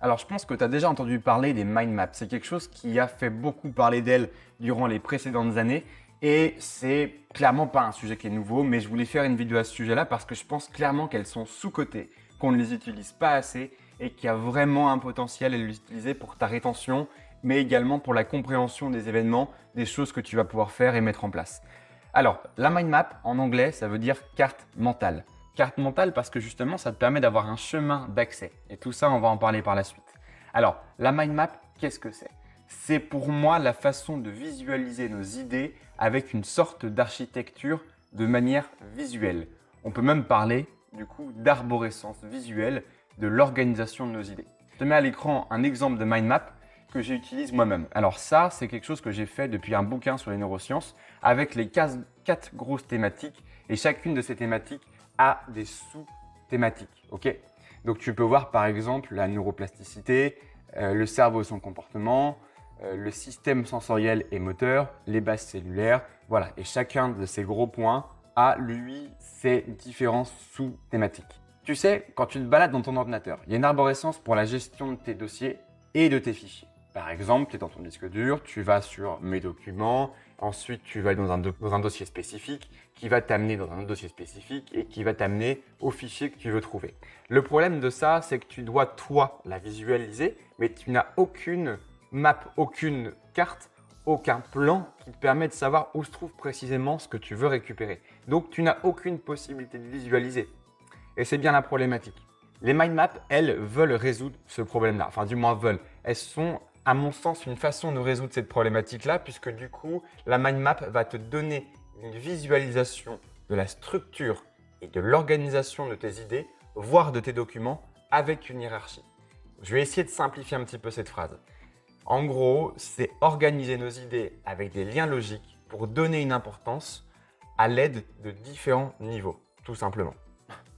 Alors, je pense que tu as déjà entendu parler des mind maps. C'est quelque chose qui a fait beaucoup parler d'elle durant les précédentes années et c'est clairement pas un sujet qui est nouveau, mais je voulais faire une vidéo à ce sujet-là parce que je pense clairement qu'elles sont sous-cotées, qu'on ne les utilise pas assez et qu'il y a vraiment un potentiel à les utiliser pour ta rétention, mais également pour la compréhension des événements, des choses que tu vas pouvoir faire et mettre en place. Alors, la mind map en anglais, ça veut dire carte mentale. Carte mentale parce que justement, ça te permet d'avoir un chemin d'accès. Et tout ça, on va en parler par la suite. Alors, la mind map, qu'est-ce que c'est? C'est pour moi la façon de visualiser nos idées avec une sorte d'architecture de manière visuelle. On peut même parler du coup d'arborescence visuelle de l'organisation de nos idées. Je te mets à l'écran un exemple de mind map que j'utilise moi-même. Alors ça, c'est quelque chose que j'ai fait depuis un bouquin sur les neurosciences avec les 4 grosses thématiques et chacune de ces thématiques a des sous-thématiques. Ok, donc tu peux voir par exemple la neuroplasticité, le cerveau et son comportement, le système sensoriel et moteur, les bases cellulaires, voilà. Et chacun de ces gros points a, lui, ses différentes sous-thématiques. Tu sais, quand tu te balades dans ton ordinateur, il y a une arborescence pour la gestion de tes dossiers et de tes fichiers. Par exemple, tu es dans ton disque dur, tu vas sur Mes documents, ensuite tu vas dans un dossier spécifique qui va t'amener dans un autre dossier spécifique et qui va t'amener au fichier que tu veux trouver. Le problème de ça, c'est que tu dois, toi, la visualiser, mais tu n'as aucune map, aucune carte, aucun plan qui te permet de savoir où se trouve précisément ce que tu veux récupérer. Donc, tu n'as aucune possibilité de visualiser. Et c'est bien la problématique. Les mind maps, elles, veulent résoudre ce problème-là. Enfin, du moins veulent. Elles sont, à mon sens, une façon de résoudre cette problématique-là, puisque du coup, la mind map va te donner une visualisation de la structure et de l'organisation de tes idées, voire de tes documents, avec une hiérarchie. Je vais essayer de simplifier un petit peu cette phrase. En gros, c'est organiser nos idées avec des liens logiques pour donner une importance à l'aide de différents niveaux, tout simplement.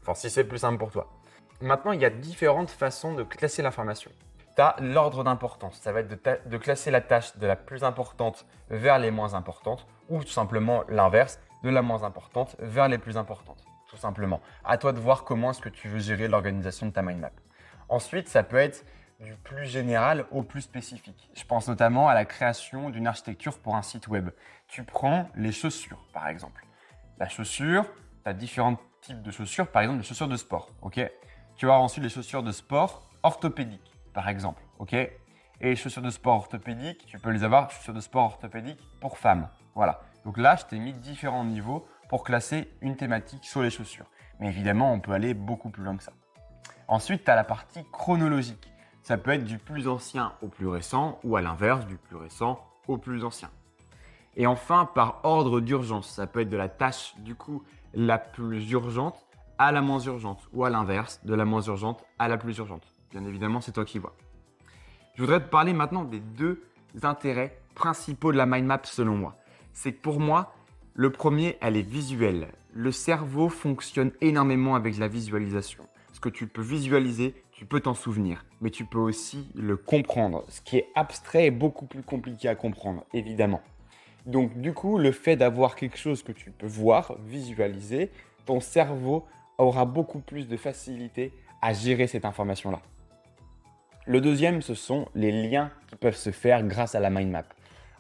Enfin, si c'est plus simple pour toi. Maintenant, il y a différentes façons de classer l'information. Tu as l'ordre d'importance. Ça va être de classer la tâche de la plus importante vers les moins importantes ou tout simplement l'inverse, de la moins importante vers les plus importantes. Tout simplement. À toi de voir comment est-ce que tu veux gérer l'organisation de ta mind map. Ensuite, ça peut être du plus général au plus spécifique. Je pense notamment à la création d'une architecture pour un site web. Tu prends les chaussures, par exemple. La chaussure, tu as différents types de chaussures, par exemple les chaussures de sport. Okay, tu vas avoir ensuite les chaussures de sport orthopédiques, par exemple. Okay, et les chaussures de sport orthopédiques, tu peux les avoir, chaussures de sport orthopédiques pour femmes. Voilà. Donc là, je t'ai mis différents niveaux pour classer une thématique sur les chaussures. Mais évidemment, on peut aller beaucoup plus loin que ça. Ensuite, tu as la partie chronologique. Ça peut être du plus ancien au plus récent ou à l'inverse, du plus récent au plus ancien. Et enfin, par ordre d'urgence, ça peut être de la tâche du coup la plus urgente à la moins urgente ou à l'inverse, de la moins urgente à la plus urgente. Bien évidemment, c'est toi qui vois. Je voudrais te parler maintenant des deux intérêts principaux de la mind map selon moi. C'est que pour moi, le premier, elle est visuelle. Le cerveau fonctionne énormément avec la visualisation. Ce que tu peux visualiser, tu peux t'en souvenir, mais tu peux aussi le comprendre. Ce qui est abstrait est beaucoup plus compliqué à comprendre, évidemment. Donc du coup, le fait d'avoir quelque chose que tu peux voir, visualiser, ton cerveau aura beaucoup plus de facilité à gérer cette information-là. Le deuxième, ce sont les liens qui peuvent se faire grâce à la mind map.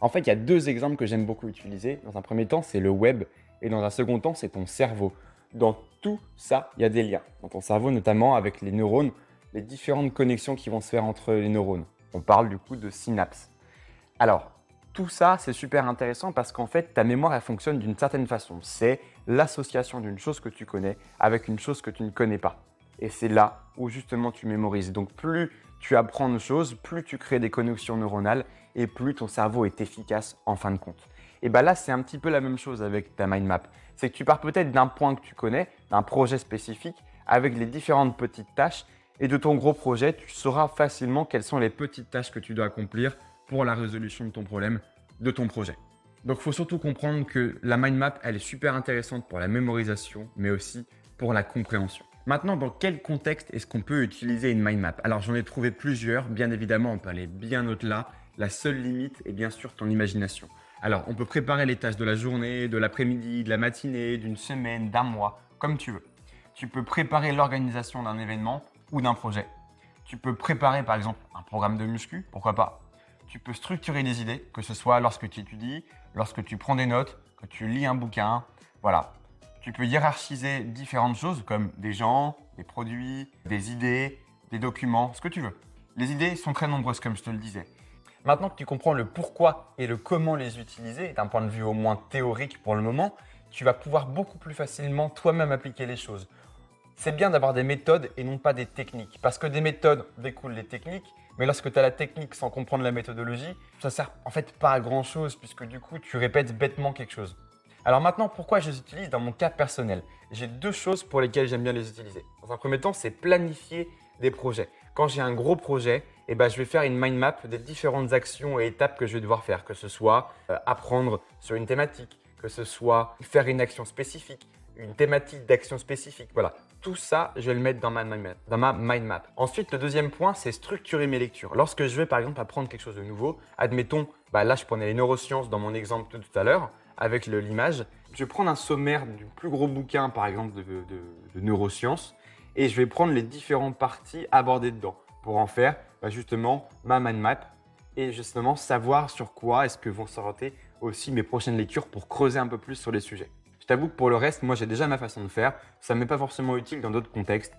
En fait, il y a deux exemples que j'aime beaucoup utiliser. Dans un premier temps, c'est le web et dans un second temps, c'est ton cerveau. Dans tout ça, il y a des liens. Dans ton cerveau, notamment avec les neurones, les différentes connexions qui vont se faire entre les neurones. On parle du coup de synapses. Alors, tout ça, c'est super intéressant parce qu'en fait, ta mémoire, elle fonctionne d'une certaine façon. C'est l'association d'une chose que tu connais avec une chose que tu ne connais pas. Et c'est là où justement tu mémorises. Donc, plus tu apprends de choses, plus tu crées des connexions neuronales et plus ton cerveau est efficace en fin de compte. Et bien là, c'est un petit peu la même chose avec ta mind map. C'est que tu pars peut-être d'un point que tu connais, d'un projet spécifique, avec les différentes petites tâches. Et de ton gros projet, tu sauras facilement quelles sont les petites tâches que tu dois accomplir pour la résolution de ton problème, de ton projet. Donc, il faut surtout comprendre que la mind map, elle est super intéressante pour la mémorisation, mais aussi pour la compréhension. Maintenant, dans quel contexte est-ce qu'on peut utiliser une mind map? Alors, j'en ai trouvé plusieurs. Bien évidemment, on peut aller bien au-delà. La seule limite est bien sûr ton imagination. Alors, on peut préparer les tâches de la journée, de l'après-midi, de la matinée, d'une semaine, d'un mois, comme tu veux. Tu peux préparer l'organisation d'un événement ou d'un projet. Tu peux préparer par exemple un programme de muscu, pourquoi pas. Tu peux structurer des idées, que ce soit lorsque tu étudies, lorsque tu prends des notes, que tu lis un bouquin. Voilà. Tu peux hiérarchiser différentes choses comme des gens, des produits, des idées, des documents, ce que tu veux. Les idées sont très nombreuses comme je te le disais. Maintenant que tu comprends le pourquoi et le comment les utiliser, d'un point de vue au moins théorique pour le moment, tu vas pouvoir beaucoup plus facilement toi-même appliquer les choses. C'est bien d'avoir des méthodes et non pas des techniques. Parce que des méthodes découlent des techniques, mais lorsque tu as la technique sans comprendre la méthodologie, ça sert en fait pas à grand chose puisque du coup tu répètes bêtement quelque chose. Alors maintenant, pourquoi je les utilise dans mon cas personnel? J'ai deux choses pour lesquelles j'aime bien les utiliser. Dans un premier temps, c'est planifier des projets. Quand j'ai un gros projet, je vais faire une mind map des différentes actions et étapes que je vais devoir faire, que ce soit apprendre sur une thématique, que ce soit faire une action spécifique, une thématique d'action spécifique. Voilà, tout ça, je vais le mettre dans ma mind map. Ensuite, le deuxième point, c'est structurer mes lectures. Lorsque je vais par exemple apprendre quelque chose de nouveau, admettons, là je prenais les neurosciences dans mon exemple de tout à l'heure, avec l'image, je vais prendre un sommaire du plus gros bouquin par exemple de neurosciences et je vais prendre les différentes parties abordées dedans pour en faire justement ma mind map et justement savoir sur quoi est-ce que vont s'orienter aussi mes prochaines lectures pour creuser un peu plus sur les sujets. Je t'avoue que pour le reste, moi j'ai déjà ma façon de faire, ça ne m'est pas forcément utile dans d'autres contextes.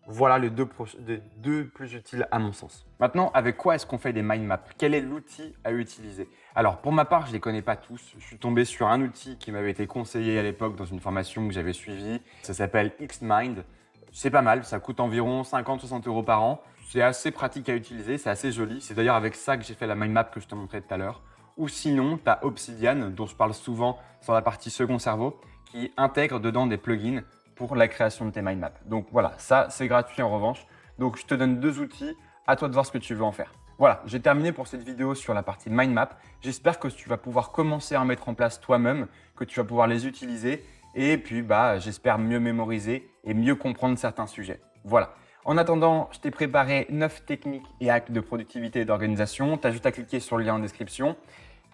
Voilà les deux plus utiles à mon sens. Maintenant, avec quoi est-ce qu'on fait des mind maps? Quel est l'outil à utiliser? Alors, pour ma part, je ne les connais pas tous. Je suis tombé sur un outil qui m'avait été conseillé à l'époque dans une formation que j'avais suivie. Ça s'appelle Xmind. C'est pas mal, ça coûte environ 50-60 € par an. C'est assez pratique à utiliser, c'est assez joli. C'est d'ailleurs avec ça que j'ai fait la mind map que je te montrais tout à l'heure. Ou sinon, tu as Obsidian, dont je parle souvent sur la partie second cerveau, qui intègre dedans des plugins pour la création de tes mind maps. Donc voilà, ça c'est gratuit en revanche. Donc je te donne deux outils, à toi de voir ce que tu veux en faire. Voilà, j'ai terminé pour cette vidéo sur la partie mind map. J'espère que tu vas pouvoir commencer à en mettre en place toi-même, que tu vas pouvoir les utiliser et puis j'espère mieux mémoriser et mieux comprendre certains sujets. Voilà. En attendant, je t'ai préparé 9 techniques et hacks de productivité et d'organisation. Tu as juste à cliquer sur le lien en description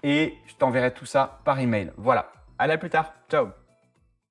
et je t'enverrai tout ça par email. Voilà, à la plus tard. Ciao.